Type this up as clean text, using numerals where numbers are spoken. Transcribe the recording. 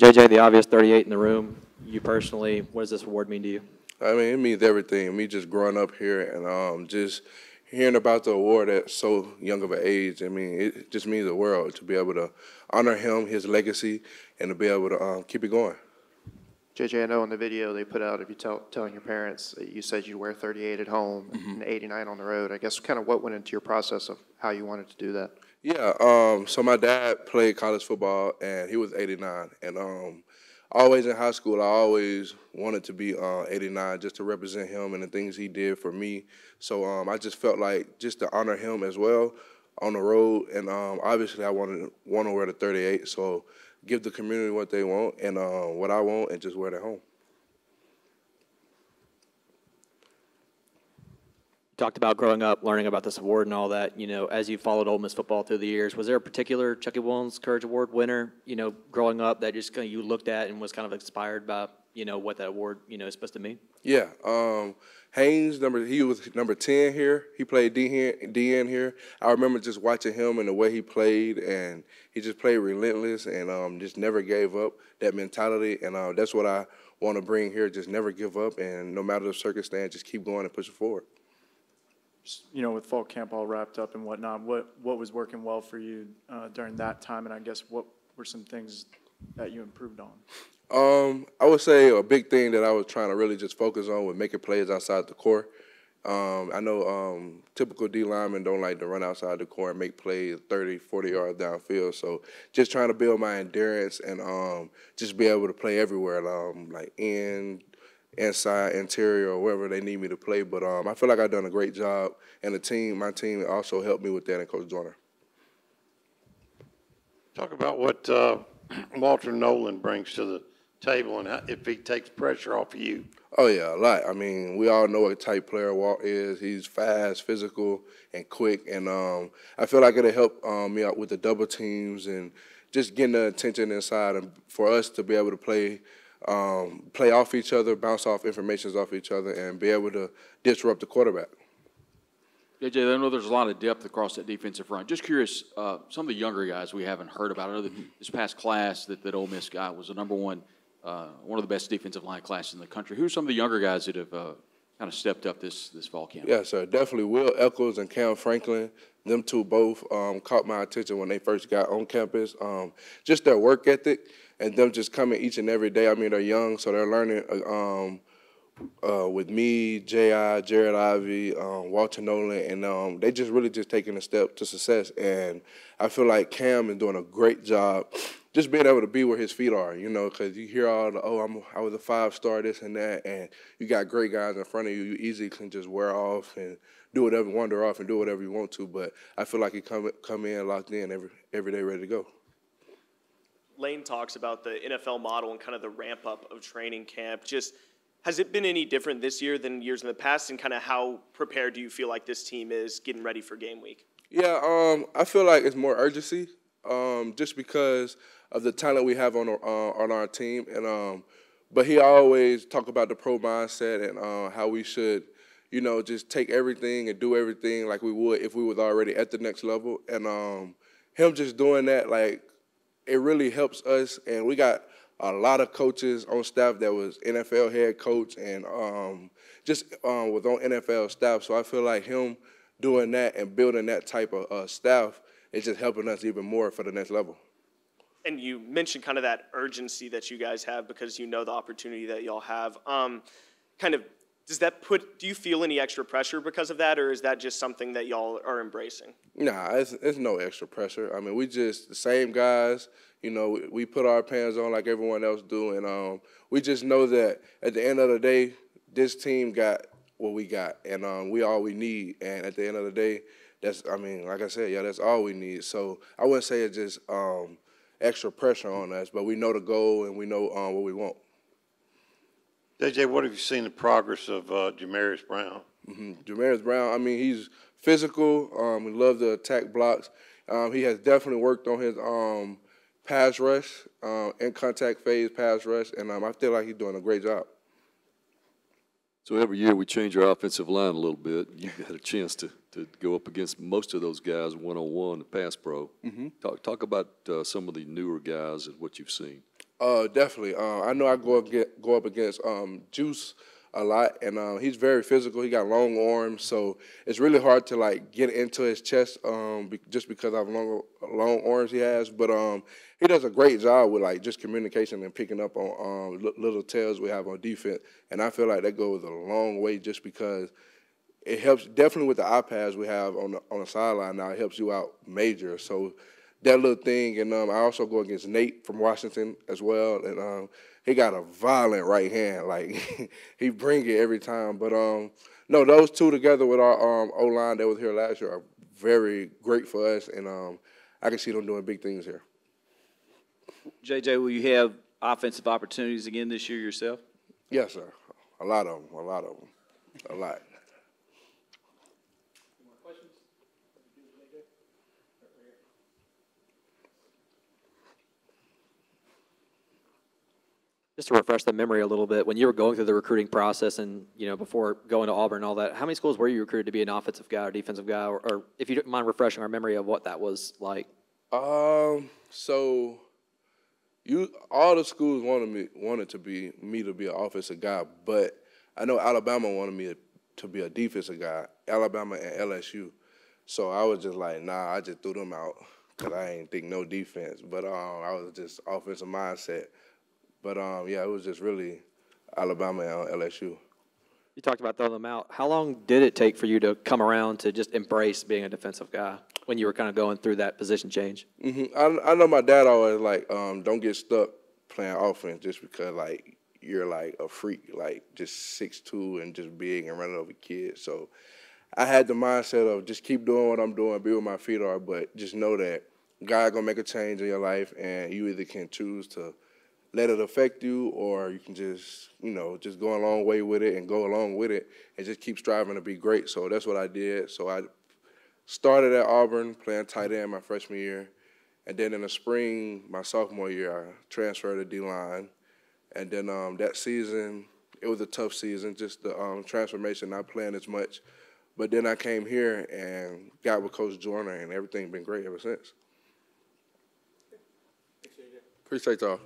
JJ, the obvious 38 in the room, you personally, what does this award mean to you? I mean, it means everything. Me just growing up here and just hearing about the award at so young of an age, I mean, it just means the world to be able to honor him, his legacy, and to be able to keep it going. JJ, I know in the video they put out, if you telling your parents, you said you'd wear 38 at home and 89 on the road. I guess kind of what went into your process of how you wanted to do that? Yeah, so my dad played college football, and he was 89. And always in high school, I always wanted to be 89 just to represent him and the things he did for me. So I just felt like just to honor him as well on the road. And obviously I want to wear the 38, so give the community what they want and what I want and just wear it at home. Talked about growing up, learning about this award and all that. You know, as you followed Ole Miss football through the years, was there a particular Chucky Williams Courage Award winner, you know, growing up that just kind of you looked at and was kind of inspired by, you know, what that award, you know, is supposed to mean? Yeah, Haynes, he was number 10 here. He played DN here. I remember just watching him and the way he played, and he just played relentless and just never gave up, that mentality. And that's what I want to bring here, just never give up, and no matter the circumstance, just keep going and push it forward. You know, with fall camp all wrapped up and whatnot, what was working well for you during that time, and I guess what were some things that you improved on? I would say a big thing that I was trying to really just focus on was making plays outside the core. I know typical D linemen don't like to run outside the core and make plays 30, 40 yards downfield. So just trying to build my endurance and just be able to play everywhere, like inside, interior, or wherever they need me to play. But I feel like I've done a great job, and my team also helped me with that, and Coach Joyner. Talk about what Walter Nolan brings to the table and if he takes pressure off of you. Oh, yeah, a lot. I mean, we all know what type player Walt is. He's fast, physical, and quick. And I feel like it'll help me out with the double teams and just getting the attention inside and for us to be able to play off each other, bounce off information off each other, and be able to disrupt the quarterback. JJ, I know there's a lot of depth across that defensive front. Just curious, some of the younger guys we haven't heard about. I know that this past class that Ole Miss got was the number one of the best defensive line classes in the country. Who are some of the younger guys that have kind of stepped up this fall camp? Yeah, sir, definitely Will Eccles and Cam Franklin. Them two both caught my attention when they first got on campus. Just their work ethic and them just coming each and every day. I mean, they're young, so they're learning with me, J.I., Jared Ivey, Walter Nolan, and they just really just taking a step to success. And I feel like Cam is doing a great job just being able to be where his feet are, you know, because you hear all the, I was a 5-star, this and that, and you got great guys in front of you. You easily can just wear off and wander off and do whatever you want to. But I feel like he come in locked in every day ready to go. Lane talks about the NFL model and kind of the ramp up of training camp. Just has it been any different this year than years in the past, and kind of how prepared do you feel like this team is getting ready for game week? Yeah, I feel like it's more urgency, just because of the talent we have on our team, and but he always talk about the pro mindset and how we should, you know, just take everything and do everything like we would if we was already at the next level, and him just doing that, like, it really helps us, and we got a lot of coaches on staff that was NFL head coach and just was on NFL staff. So I feel like him doing that and building that type of staff is just helping us even more for the next level. And you mentioned kind of that urgency that you guys have because you know the opportunity that y'all have. Kind of, do you feel any extra pressure because of that, or is that just something that y'all are embracing? Nah, it's no extra pressure. I mean, we just the same guys. You know, we put our pants on like everyone else do, and we just know that at the end of the day, this team got what we got, and we all we need. And at the end of the day, I mean, like I said, yeah, that's all we need. So I wouldn't say it's just extra pressure on us, but we know the goal and we know what we want. JJ, what have you seen the progress of Jamarius Brown? Jamarius Brown, I mean, he's physical. He loves to attack blocks. He has definitely worked on his pass rush, in contact phase pass rush, and I feel like he's doing a great job. So every year we change our offensive line a little bit. You've had a chance to go up against most of those guys one-on-one, the pass pro. Talk about some of the newer guys and what you've seen. Definitely. I know I go up against Juice a lot, and he's very physical. He got long arms, so it's really hard to like get into his chest just because of long arms he has. But he does a great job with like just communication and picking up on little tells we have on defense, and I feel like that goes a long way just because it helps definitely with the iPads we have on the sideline now. It helps you out major. So that little thing, and I also go against Nate from Washington as well, and he got a violent right hand. Like he bring it every time. But no, those two together with our O-line that was here last year are very great for us, and I can see them doing big things here. JJ, will you have offensive opportunities again this year yourself? Yes, sir. A lot of them. A lot. Just to refresh the memory a little bit, when you were going through the recruiting process and, before going to Auburn and all that, how many schools were you recruited to be an offensive guy or defensive guy? Or if you don't mind refreshing our memory of what that was like. So all the schools wanted me to be an offensive guy, but I know Alabama wanted me to be a defensive guy, Alabama and LSU. So I was just like, nah, I just threw them out because I ain't think no defense. But I was just offensive mindset. But, yeah, it was just really Alabama and LSU. You talked about throwing them out. How long did it take for you to come around to just embrace being a defensive guy when you were kind of going through that position change? I know my dad always, like, don't get stuck playing offense just because, like, you're, like, a freak, like, just 6'2" and just big and running over kids. So I had the mindset of just keep doing what I'm doing, be where my feet are, but just know that God going to make a change in your life, and you either can choose to let it affect you, or you can just, just go a long way with it and go along with it and just keep striving to be great. So that's what I did. So I started at Auburn playing tight end my freshman year. And then in the spring, my sophomore year, I transferred to D-line. And then that season, it was a tough season, just the transformation, not playing as much. But then I came here and got with Coach Joyner, and everything's been great ever since. Appreciate y'all.